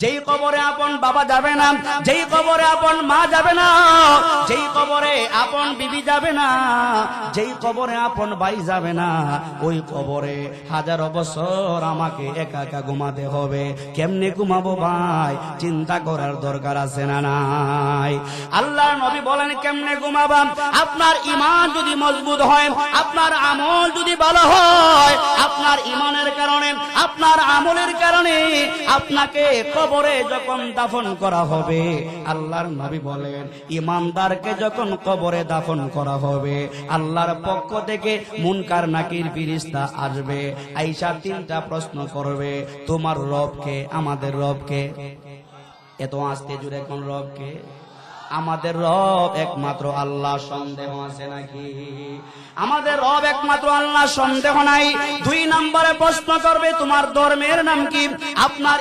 যেই কবরে আপন বাবা যাবে না, যেই কবরে আপন মা যাবে না, যেই কবরে আপন বিবি যাবে না, যেই কবরে আপন ভাই যাবে না, ওই কবরে হাজারো বছর আমাকে একা একা ঘুমাতে হবে। কেমনে ঘুমাবো ভাই, চিন্তা করার দরকার আছে না নাই? আল্লাহর নবী বলেন কেমনে ঘুমাবা? আপনার ঈমান যদি মজবুত হয়, আপনার আমল যদি ভালো হয়, আপনার ঈমানের কারণে, আপনার আমলের কারণে আপনাকে কবরে যখন দাফন করা হবে, আল্লাহর নবী বলেন ঈমানদারকে যখন কবরে দাফন করা হবে, আল্লাহর পক্ষ থেকে মুনকার নাকির ফেরেশতা আসবে, আয়েশা তিনটা প্রশ্ন করবে, তোমার রবকে? আমাদের রবকে? এত আস্তে জুড়ে কোন রবকে? আমাদের রব একমাত্র আল্লাহ, সন্দেহ আছে নাকি? আমাদের রব একমাত্র আল্লাহ, সন্দেহ নাই। দুই নম্বরে প্রশ্ন করবে তোমার ধর্মের নাম কি, আপনার